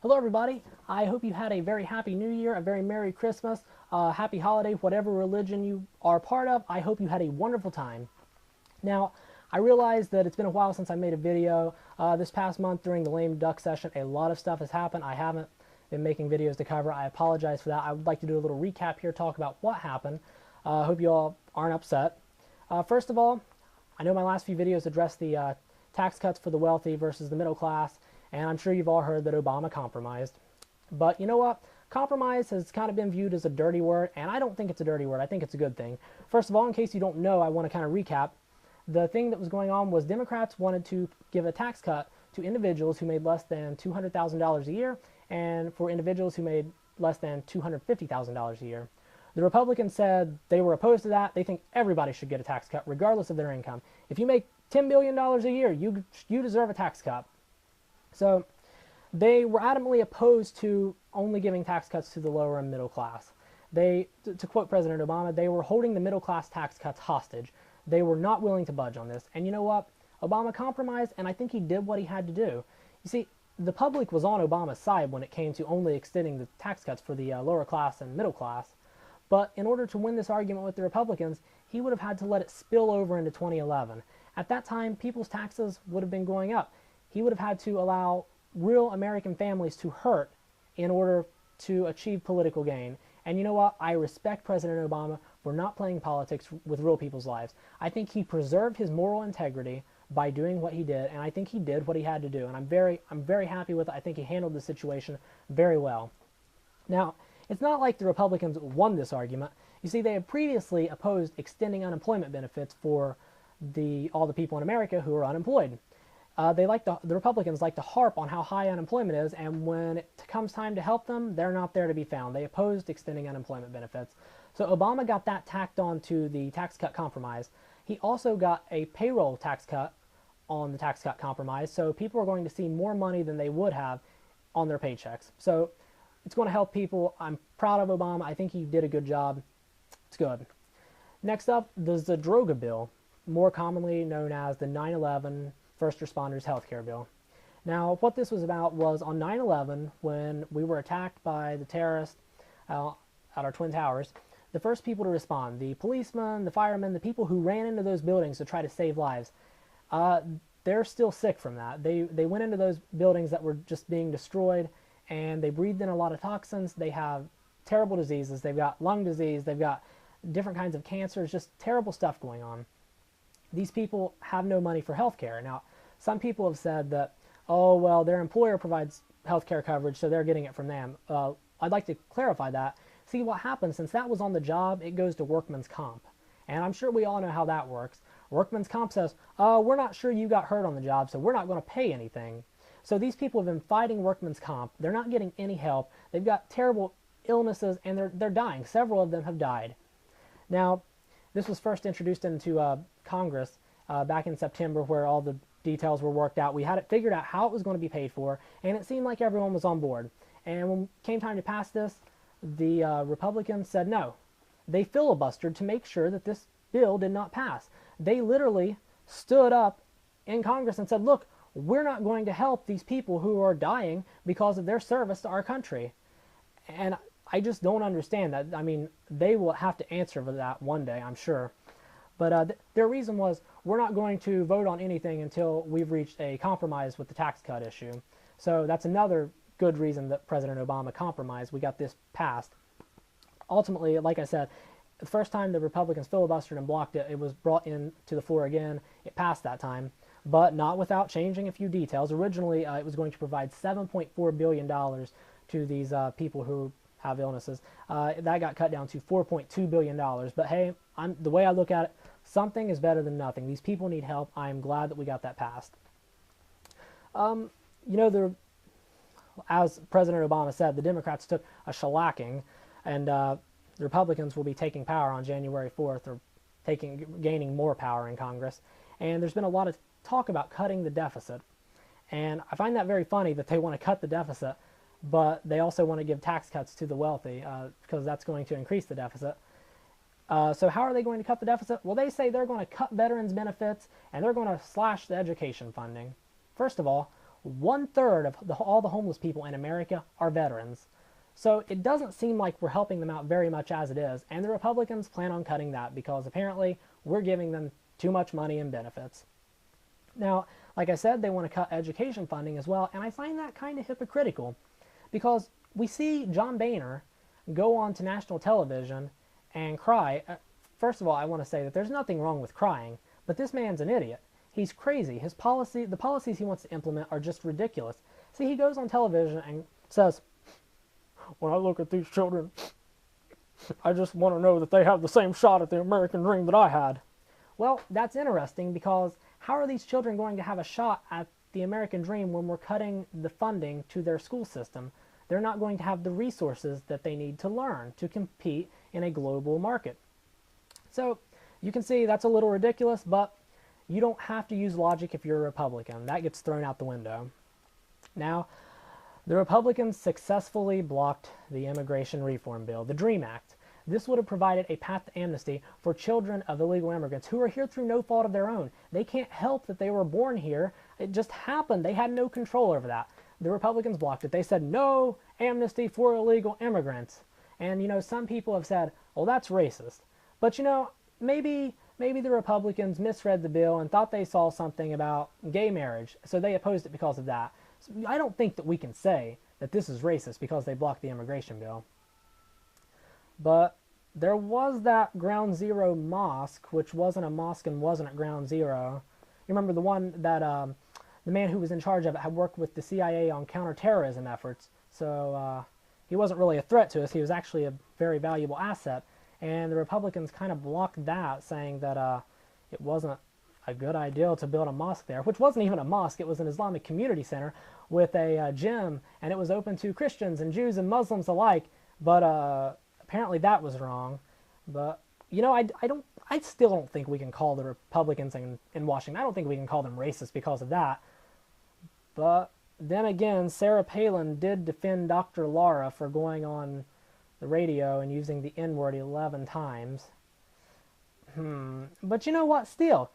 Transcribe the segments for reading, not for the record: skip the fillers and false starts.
Hello, everybody. I hope you had a very happy New Year, a very Merry Christmas, happy holiday, whatever religion you are part of. I hope you had a wonderful time. Now, I realize that it's been a while since I made a video. This past month during the lame duck session, a lot of stuff has happened. I haven't been making videos to cover. I apologize for that. I would like to do a little recap here, talk about what happened. I hope you all aren't upset. First of all, I know my last few videos addressed the tax cuts for the wealthy versus the middle class, and I'm sure you've all heard that Obama compromised. But you know what? Compromise has kind of been viewed as a dirty word, and I don't think it's a dirty word. I think it's a good thing. First of all, in case you don't know, I want to kind of recap. The thing that was going on was Democrats wanted to give a tax cut to individuals who made less than $200,000 a year, and for individuals who made less than $250,000 a year. The Republicans said they were opposed to that. They think everybody should get a tax cut, regardless of their income. If you make $10 billion a year, you deserve a tax cut. So they were adamantly opposed to only giving tax cuts to the lower and middle class. To quote President Obama, they were holding the middle class tax cuts hostage. They were not willing to budge on this. And you know what? Obama compromised, and I think he did what he had to do. You see, the public was on Obama's side when it came to only extending the tax cuts for the lower class and middle class. But in order to win this argument with the Republicans, he would have had to let it spill over into 2011. At that time, people's taxes would have been going up. He would have had to allow real American families to hurt in order to achieve political gain. And you know what? I respect President Obama for not playing politics with real people's lives. I think he preserved his moral integrity by doing what he did, and I think he did what he had to do. And I'm very happy with it. I think he handled the situation very well. Now, it's not like the Republicans won this argument. You see, they had previously opposed extending unemployment benefits for all the people in America who are unemployed. The Republicans like to harp on how high unemployment is, and when it comes time to help them, they're not there to be found. They opposed extending unemployment benefits. So Obama got that tacked on to the tax cut compromise. He also got a payroll tax cut on the tax cut compromise, so people are going to see more money than they would have on their paychecks. So it's going to help people. I'm proud of Obama. I think he did a good job. It's good. Next up, the Zadroga bill, more commonly known as the 9/11 First Responders Healthcare Bill. Now, what this was about was on 9/11, when we were attacked by the terrorists at our Twin Towers, the first people to respond, the policemen, the firemen, the people who ran into those buildings to try to save lives, they're still sick from that. They went into those buildings that were just being destroyed, and they breathed in a lot of toxins. They have terrible diseases. They've got lung disease. They've got different kinds of cancers, just terrible stuff going on. These people have no money for health care. Now, some people have said that, oh, well, their employer provides health care coverage, so they're getting it from them. I'd like to clarify that. See, what happens, since that was on the job, it goes to workman's comp. And I'm sure we all know how that works. Workman's comp says, we're not sure you got hurt on the job, so we're not going to pay anything. So these people have been fighting workman's comp. They're not getting any help. They've got terrible illnesses, and they're dying. Several of them have died. Now, this was first introduced into Congress back in September, where all the details were worked out. We had it figured out how it was going to be paid for, and it seemed like everyone was on board. And when it came time to pass this, the Republicans said no. They filibustered to make sure that this bill did not pass. They literally stood up in Congress and said, look, we're not going to help these people who are dying because of their service to our country. And I just don't understand that. I mean, they will have to answer for that one day, I'm sure. But their reason was, we're not going to vote on anything until we've reached a compromise with the tax cut issue. So that's another good reason that President Obama compromised. We got this passed. Ultimately, like I said, the first time the Republicans filibustered and blocked it, it was brought in to the floor again. It passed that time, but not without changing a few details. Originally, it was going to provide $7.4 billion to these people who have illnesses. That got cut down to $4.2 billion. But hey, the way I look at it, something is better than nothing. These people need help. I'm glad that we got that passed. You know, as President Obama said, the Democrats took a shellacking, and the Republicans will be taking power on January 4th, or gaining more power in Congress. And there's been a lot of talk about cutting the deficit. And I find that very funny that they want to cut the deficit, but they also want to give tax cuts to the wealthy because that's going to increase the deficit. So how are they going to cut the deficit? Well, they say they're going to cut veterans' benefits, and they're going to slash the education funding. First of all, 1/3 of all the homeless people in America are veterans. So it doesn't seem like we're helping them out very much as it is, and the Republicans plan on cutting that because apparently we're giving them too much money and benefits. Now, like I said, they want to cut education funding as well, and I find that kind of hypocritical because we see John Boehner go on to national television and cry. First of all, I want to say that there's nothing wrong with crying, but this man's an idiot. He's crazy. The policies he wants to implement are just ridiculous. See, he goes on television and says, "When I look at these children, I just want to know that they have the same shot at the American dream that I had." Well, that's interesting because how are these children going to have a shot at the American dream when we're cutting the funding to their school system? They're not going to have the resources that they need to learn to compete in a global market. So you can see that's a little ridiculous, but you don't have to use logic if you're a Republican. That gets thrown out the window. Now, the Republicans successfully blocked the immigration reform bill, the DREAM Act. This would have provided a path to amnesty for children of illegal immigrants who are here through no fault of their own. They can't help that they were born here. It just happened. They had no control over that. The Republicans blocked it. They said no amnesty for illegal immigrants. And, some people have said, well, that's racist. But, maybe the Republicans misread the bill and thought they saw something about gay marriage, so they opposed it because of that. So I don't think that we can say that this is racist because they blocked the immigration bill. But there was that Ground Zero mosque, which wasn't a mosque and wasn't at Ground Zero. You remember the one that the man who was in charge of it had worked with the CIA on counterterrorism efforts. So he wasn't really a threat to us. He was actually a very valuable asset. And the Republicans kind of blocked that, saying that it wasn't a good idea to build a mosque there, which wasn't even a mosque. It was an Islamic community center with a gym, and it was open to Christians and Jews and Muslims alike. But apparently that was wrong. But I still don't think we can call the Republicans in Washington. I don't think we can call them racist because of that. But then again, Sarah Palin did defend Dr. Lara for going on the radio and using the N-word 11 times. But you know what? Still,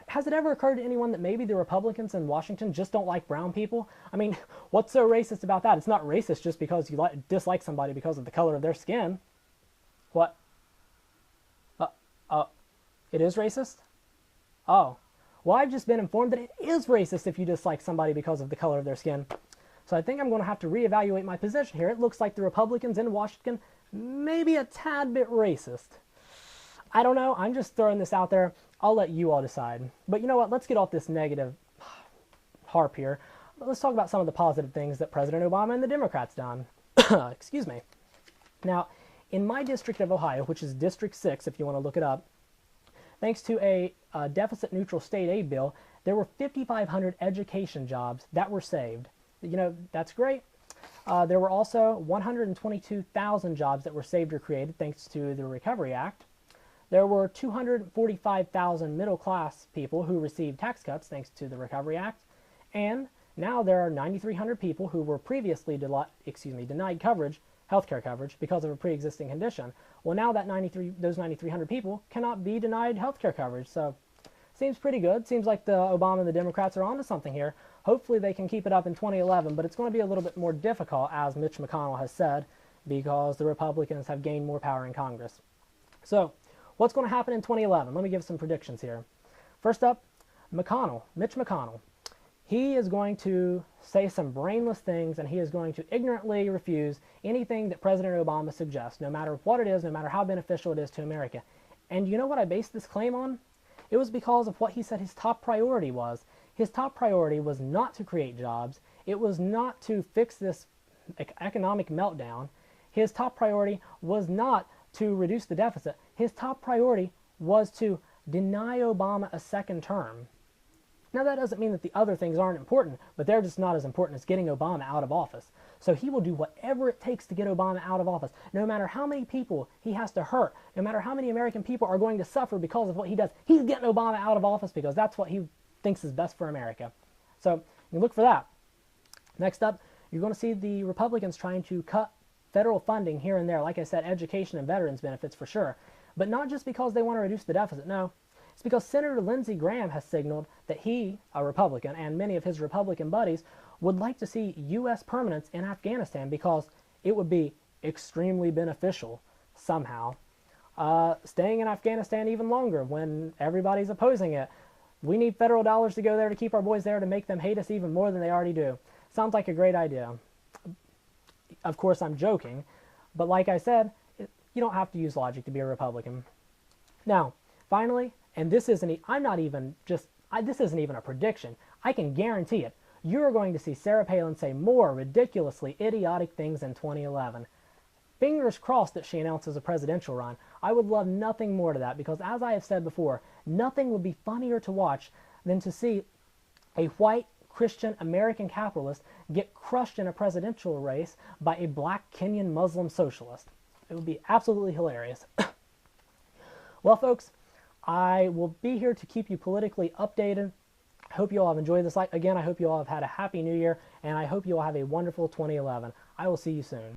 has it ever occurred to anyone that maybe the Republicans in Washington just don't like brown people? I mean, what's so racist about that? It's not racist just because you dislike somebody because of the color of their skin. What? It is racist? Oh. Well, I've just been informed that it is racist if you dislike somebody because of the color of their skin. So I think I'm going to have to reevaluate my position here. It looks like the Republicans in Washington may be a tad bit racist. I don't know. I'm just throwing this out there. I'll let you all decide. But you know what? Let's get off this negative harp here. Let's talk about some of the positive things that President Obama and the Democrats done. Excuse me. Now, in my district of Ohio, which is District 6, if you want to look it up, thanks to a deficit-neutral state aid bill, there were 5,500 education jobs that were saved. That's great. There were also 122,000 jobs that were saved or created thanks to the Recovery Act. There were 245,000 middle-class people who received tax cuts thanks to the Recovery Act. And now there are 9,300 people who were previously denied coverage, healthcare coverage, because of a pre-existing condition. Well, now that those 9,300 people cannot be denied healthcare coverage. So, seems pretty good. Seems like the Obama and the Democrats are onto something here. Hopefully they can keep it up in 2011, but it's going to be a little bit more difficult, as Mitch McConnell has said, because the Republicans have gained more power in Congress. So, what's going to happen in 2011? Let me give some predictions here. First up, Mitch McConnell. He is going to say some brainless things, and he is going to ignorantly refuse anything that President Obama suggests, no matter what it is, no matter how beneficial it is to America. And you know what I based this claim on? It was because of what he said his top priority was. His top priority was not to create jobs. It was not to fix this economic meltdown. His top priority was not to reduce the deficit. His top priority was to deny Obama a second term. Now, that doesn't mean that the other things aren't important, but they're just not as important as getting Obama out of office. So he will do whatever it takes to get Obama out of office, no matter how many people he has to hurt, no matter how many American people are going to suffer because of what he does. He's getting Obama out of office because that's what he thinks is best for America. So you look for that. Next up, you're going to see the Republicans trying to cut federal funding here and there. Like I said, education and veterans benefits for sure. But not just because they want to reduce the deficit. No, It's because Senator Lindsey Graham has signaled that he, a Republican, and many of his Republican buddies would like to see U.S. permanence in Afghanistan because it would be extremely beneficial somehow. Staying in Afghanistan even longer when everybody's opposing it. We need federal dollars to go there to keep our boys there to make them hate us even more than they already do. Sounds like a great idea. Of course, I'm joking, but like I said, you don't have to use logic to be a Republican. Now, finally, and this isn't even a prediction. I can guarantee it. You're going to see Sarah Palin say more ridiculously idiotic things in 2011. Fingers crossed that she announces a presidential run. I would love nothing more to that because, as I have said before, nothing would be funnier to watch than to see a white Christian American capitalist get crushed in a presidential race by a black Kenyan Muslim socialist. It would be absolutely hilarious. Well, folks, I will be here to keep you politically updated. I hope you all have enjoyed this. Again, I hope you all have had a happy new year, and I hope you all have a wonderful 2011. I will see you soon.